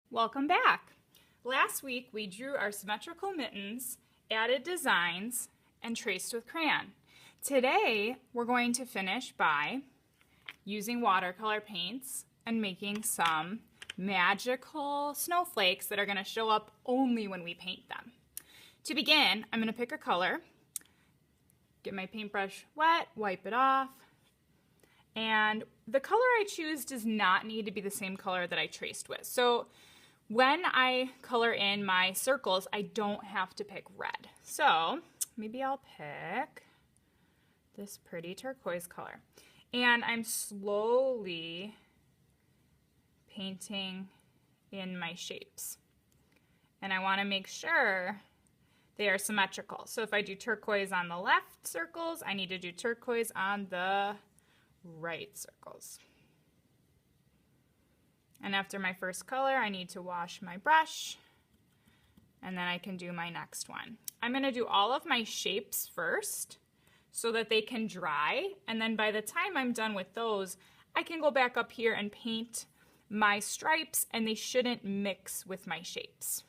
Welcome back. Last week we drew our symmetrical mittens, added designs, and traced with crayon. Today we're going to finish by using watercolor paints and making some magical snowflakes that are going to show up only when we paint them. To begin, I'm going to pick a color, get my paintbrush wet, wipe it off, and the color I choose does not need to be the same color that I traced with. So when I color in my circles, I don't have to pick red. So maybe I'll pick this pretty turquoise color. And I'm slowly painting in my shapes. And I want to make sure they are symmetrical. So if I do turquoise on the left circles, I need to do turquoise on the right circles. And after my first color, I need to wash my brush, and then I can do my next one. I'm going to do all of my shapes first so that they can dry, and then by the time I'm done with those, I can go back up here and paint my stripes, and they shouldn't mix with my shapes.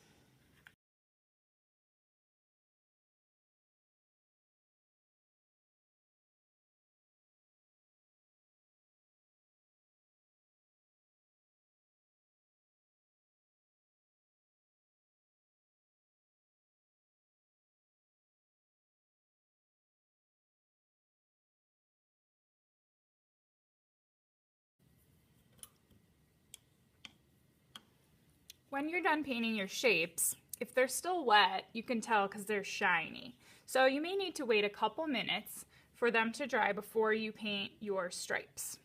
When you're done painting your shapes, if they're still wet, you can tell because they're shiny. So you may need to wait a couple minutes for them to dry before you paint your stripes.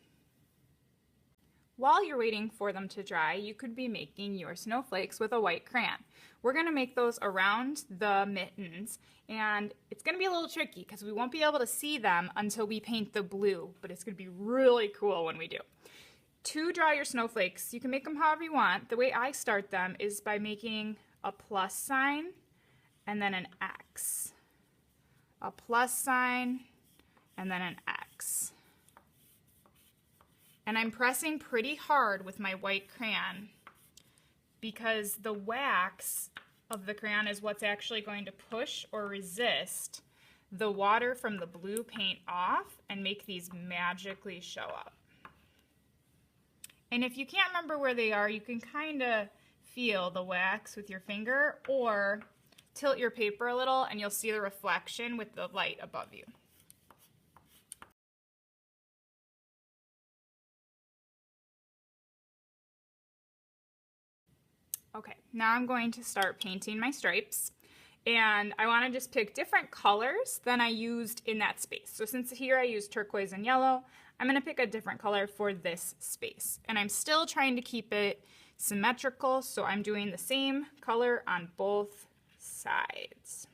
While you're waiting for them to dry, you could be making your snowflakes with a white crayon. We're going to make those around the mittens, and it's going to be a little tricky because we won't be able to see them until we paint the blue, but it's going to be really cool when we do. To draw your snowflakes, you can make them however you want. The way I start them is by making a plus sign and then an X. A plus sign and then an X. And I'm pressing pretty hard with my white crayon because the wax of the crayon is what's actually going to push or resist the water from the blue paint off and make these magically show up. And if you can't remember where they are, you can kind of feel the wax with your finger or tilt your paper a little and you'll see the reflection with the light above you. Okay, now I'm going to start painting my stripes. And I want to just pick different colors than I used in that space. So since here I used turquoise and yellow, I'm going to pick a different color for this space. And I'm still trying to keep it symmetrical, so I'm doing the same color on both sides.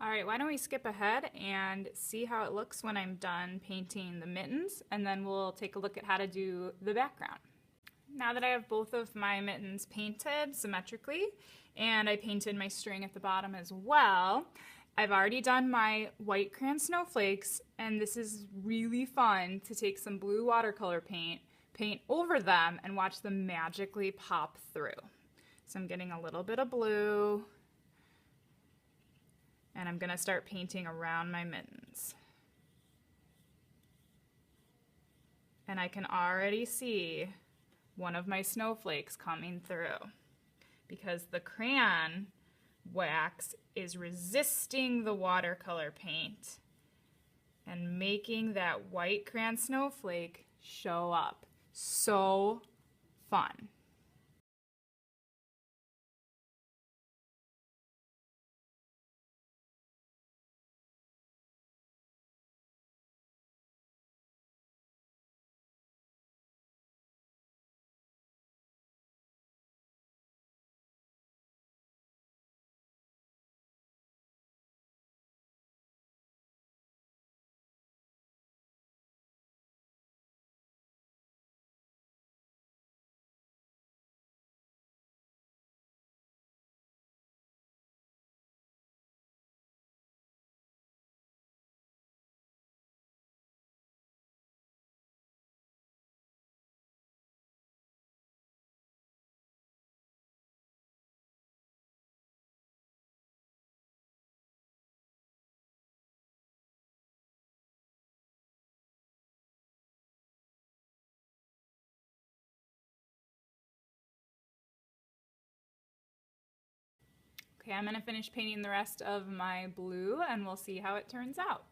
All right, why don't we skip ahead and see how it looks when I'm done painting the mittens, and then we'll take a look at how to do the background. Now that I have both of my mittens painted symmetrically, and I painted my string at the bottom as well, I've already done my white crayon snowflakes, and this is really fun to take some blue watercolor paint over them and watch them magically pop through. So I'm getting a little bit of blue, and I'm gonna start painting around my mittens. And I can already see one of my snowflakes coming through because the crayon wax is resisting the watercolor paint and making that white crayon snowflake show up. So fun. Okay, I'm gonna finish painting the rest of my blue and we'll see how it turns out.